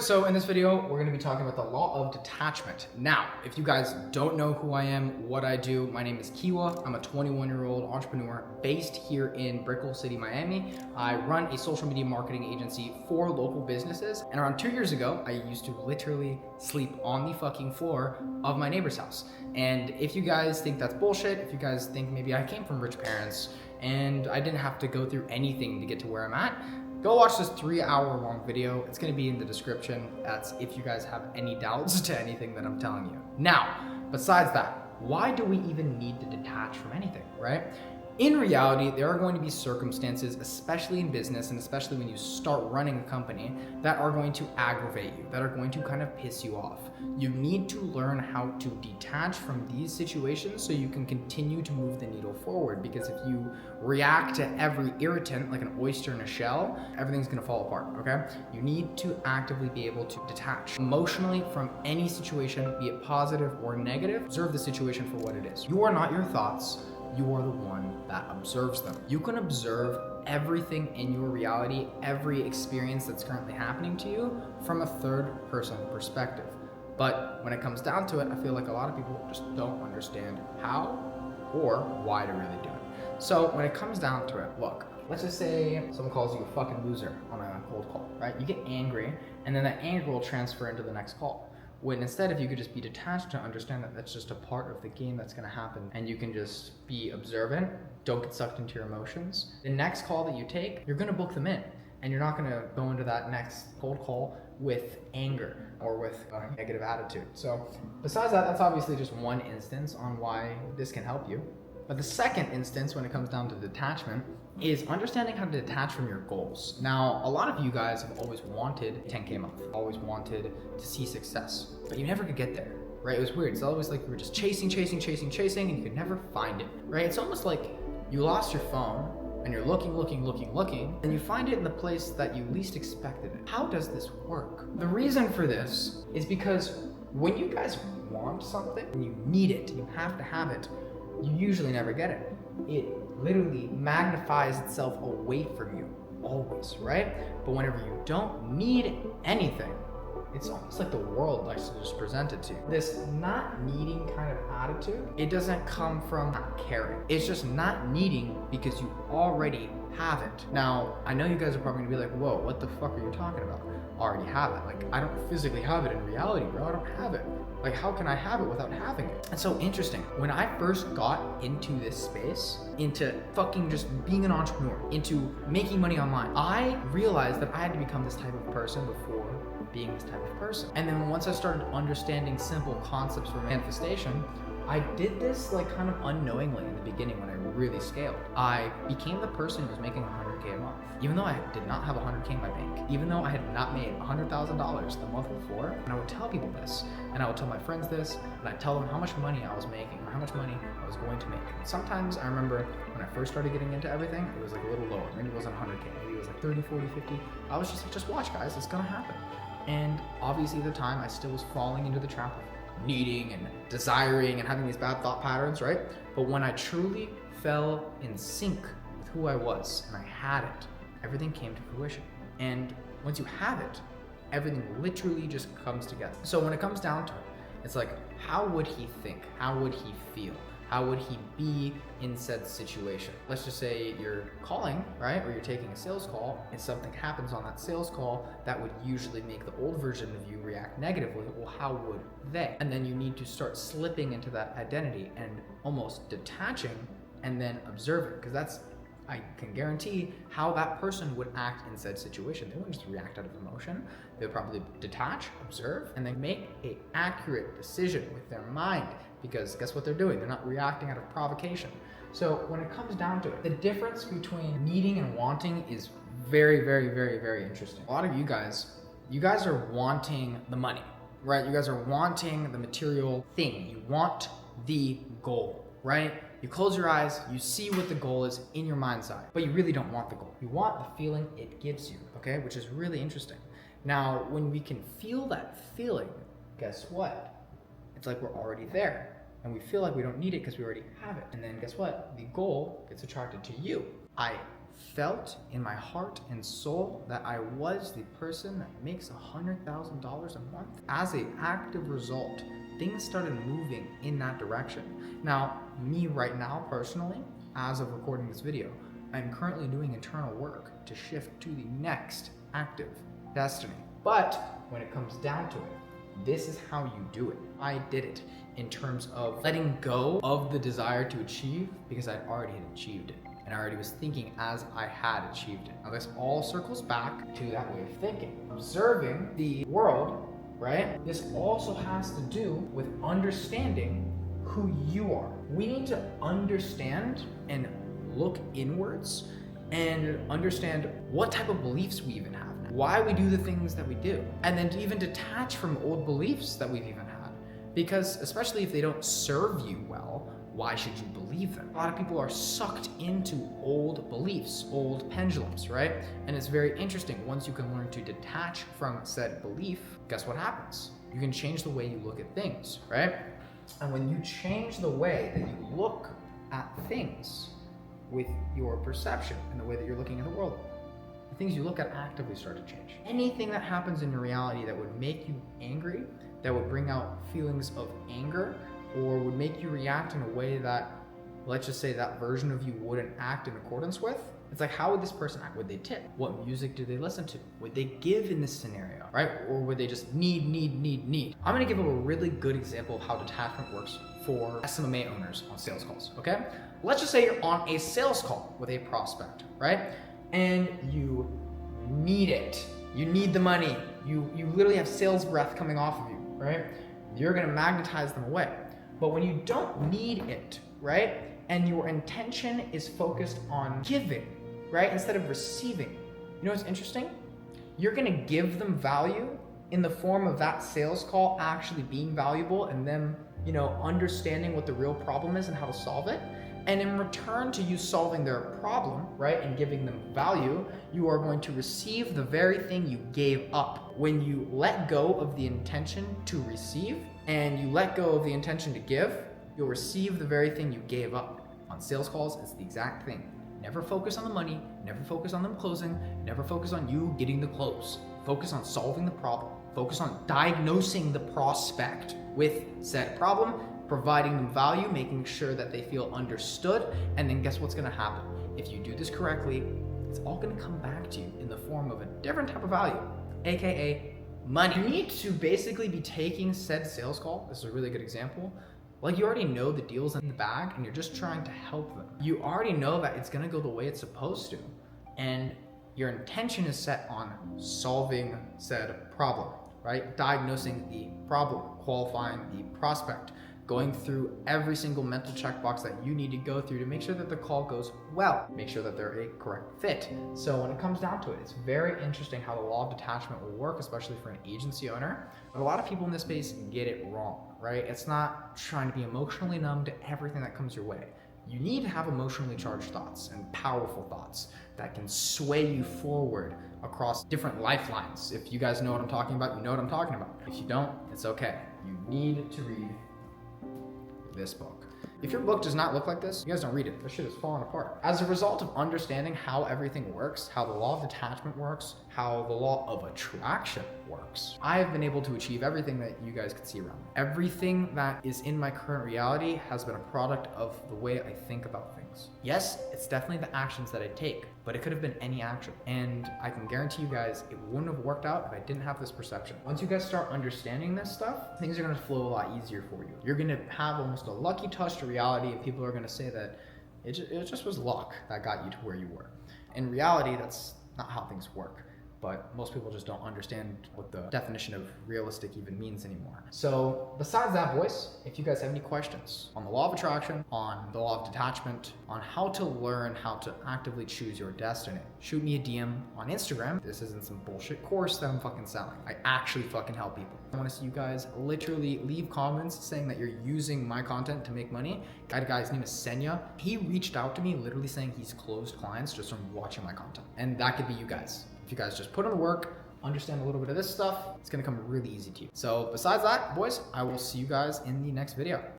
So in this video, we're going to be talking about the law of detachment. Now, if you guys don't know who I am, what I do, my name is Kiwa. I'm a 21-year-old entrepreneur based here in Brickell City, Miami. I run a social media marketing agency for local businesses. And around 2 years ago, I used to literally sleep on the fucking floor of my neighbor's house. And if you guys think that's bullshit, if you guys think maybe I came from rich parents and I didn't have to go through anything to get to where I'm at, go watch this 3-hour long video. It's gonna be in the description. That's if you guys have any doubts to anything that I'm telling you. Now, besides that, why do we even need to detach from anything, right? In reality, there are going to be circumstances, especially in business and especially when you start running a company, that are going to aggravate you, that are going to kind of piss you off. You need to learn how to detach from these situations so you can continue to move the needle forward. Because if you react to every irritant like an oyster in a shell, everything's gonna fall apart, okay? You need to actively be able to detach emotionally from any situation, be it positive or negative. Observe the situation for what it is. You are not your thoughts. You are the one that observes them. You can observe everything in your reality, every experience that's currently happening to you from a third person perspective. But when it comes down to it, I feel like a lot of people just don't understand how or why to really do it. So when it comes down to it, look, let's just say someone calls you a fucking loser on a cold call, right? You get angry, and then that anger will transfer into the next call. When instead, if you could just be detached to understand that that's just a part of the game that's gonna happen, and you can just be observant, don't get sucked into your emotions. The next call that you take, you're gonna book them in, and you're not gonna go into that next cold call with anger or with a negative attitude. So besides that, that's obviously just one instance on why this can help you. But the second instance when it comes down to detachment is understanding how to detach from your goals. Now, a lot of you guys have always wanted 10K a month, always wanted to see success, but you never could get there, right? It was weird. It's always like you were just chasing, and you could never find it, right? It's almost like you lost your phone and you're looking, and you find it in the place that you least expected it. How does this work? The reason for this is because when you guys want something and you need it, you have to have it, you usually never get it. It literally magnifies itself away from you, always, right? But whenever you don't need anything, it's almost like the world likes to just present it to you. This not needing kind of attitude, it doesn't come from not caring. It's just not needing because you already have it. Now, I know you guys are probably gonna be like, whoa, what the fuck are you talking about? I already have it. Like, I don't physically have it in reality, bro. I don't have it. Like, how can I have it without having it? It's so interesting. When I first got into this space, into fucking just being an entrepreneur, into making money online, I realized that I had to become this type of person before being this type of person. And then once I started understanding simple concepts for manifestation, I did this like kind of unknowingly in the beginning when I really scaled. I became the person who was making 100K a month. Even though I did not have 100K in my bank, even though I had not made $100,000 the month before, and I would tell people this, and I would tell my friends this, and I'd tell them how much money I was making, or how much money I was going to make. And sometimes I remember when I first started getting into everything, it was like a little lower. Maybe it wasn't 100K, maybe it was like 30, 40, 50. I was just like, just watch guys, it's gonna happen. And obviously at the time, I still was falling into the trap of needing and desiring and having these bad thought patterns, right? But when I truly fell in sync with who I was and I had it, everything came to fruition. And once you have it, everything literally just comes together. So when it comes down to it, it's like, how would he think? How would he feel? How would he be in said situation? Let's just say you're calling, right? Or you're taking a sales call and something happens on that sales call that would usually make the old version of you react negatively. Well, how would they? And then you need to start slipping into that identity and almost detaching and then observing, because that's, I can guarantee how that person would act in said situation. They wouldn't just react out of emotion. They would probably detach, observe, and then make an accurate decision with their mind, because guess what they're doing? They're not reacting out of provocation. So when it comes down to it, the difference between needing and wanting is very, very interesting. A lot of you guys are wanting the money, right? You guys are wanting the material thing. You want the goal, right? You close your eyes, you see what the goal is in your mind's eye, but you really don't want the goal. You want the feeling it gives you, okay? Which is really interesting. Now, when we can feel that feeling, guess what? It's like we're already there. And we feel like we don't need it because we already have it. And then guess what? The goal gets attracted to you. I felt in my heart and soul that I was the person that makes $100,000 a month. As an active result, things started moving in that direction. Now, me right now personally, as of recording this video, I'm currently doing internal work to shift to the next active destiny. But when it comes down to it, this is how you do it. I did it in terms of letting go of the desire to achieve because I'd already had achieved it. And I already was thinking as I had achieved it. Now this all circles back to that way of thinking. Observing the world, right? This also has to do with understanding who you are. We need to understand and look inwards and understand what type of beliefs we even have now, why we do the things that we do, and then to even detach from old beliefs that we've even had. Because especially if they don't serve you well, why should you believe them? A lot of people are sucked into old beliefs, old pendulums, right? And it's very interesting. Once you can learn to detach from said belief, guess what happens? You can change the way you look at things, right? And when you change the way that you look at things with your perception and the way that you're looking at the world, the things you look at actively start to change. Anything that happens in your reality that would make you angry, that would bring out feelings of anger, or would make you react in a way that, let's just say, that version of you wouldn't act in accordance with, it's like, how would this person act? Would they tip? What music do they listen to? Would they give in this scenario, right? Or would they just need? I'm gonna give a really good example of how detachment works for SMMA owners on sales calls, okay? Let's just say you're on a sales call with a prospect, right? And you need it. You need the money. You literally have sales breath coming off of you, right? You're gonna magnetize them away. But when you don't need it, right? And your intention is focused on giving, right? Instead of receiving. You know what's interesting? You're gonna give them value in the form of that sales call actually being valuable and them, understanding what the real problem is and how to solve it. And in return to you solving their problem, right, and giving them value, you are going to receive the very thing you gave up. When you let go of the intention to receive and you let go of the intention to give, you'll receive the very thing you gave up. On sales calls, it's the exact thing. Never focus on the money, never focus on them closing, never focus on you getting the close. Focus on solving the problem. Focus on diagnosing the prospect with said problem, providing them value, making sure that they feel understood, and then guess what's gonna happen? If you do this correctly, it's all gonna come back to you in the form of a different type of value, AKA money. You need to basically be taking said sales call, this is a really good example, like you already know the deal's in the bag and you're just trying to help them. You already know that it's gonna go the way it's supposed to, and your intention is set on solving said problem, right? Diagnosing the problem, qualifying the prospect, going through every single mental checkbox that you need to go through to make sure that the call goes well, make sure that they're a correct fit. So when it comes down to it, it's very interesting how the law of detachment will work, especially for an agency owner. But a lot of people in this space get it wrong, right? It's not trying to be emotionally numb to everything that comes your way. You need to have emotionally charged thoughts and powerful thoughts that can sway you forward across different lifelines. If you guys know what I'm talking about, you know what I'm talking about. If you don't, it's okay. You need to read this book. If your book does not look like this, you guys don't read it. This shit is falling apart. As a result of understanding how everything works, how the law of detachment works, how the law of attraction works, I have been able to achieve everything that you guys can see around me. Everything that is in my current reality has been a product of the way I think about things. Yes, it's definitely the actions that I take, but it could have been any action. And I can guarantee you guys it wouldn't have worked out if I didn't have this perception. Once you guys start understanding this stuff, things are gonna flow a lot easier for you. You're gonna have almost a lucky touch to reality, and people are gonna say that it just was luck that got you to where you were. In reality, that's not how things work. But most people just don't understand what the definition of realistic even means anymore. So besides that, boys, if you guys have any questions on the law of attraction, on the law of detachment, on how to learn how to actively choose your destiny, shoot me a DM on Instagram. This isn't some bullshit course that I'm fucking selling. I actually fucking help people. I want to see you guys literally leave comments saying that you're using my content to make money. I had a guy, his name is Senya. He reached out to me literally saying he's closed clients just from watching my content. And that could be you guys. If you guys just put in the work, understand a little bit of this stuff, it's gonna come really easy to you. So besides that, boys, I will see you guys in the next video.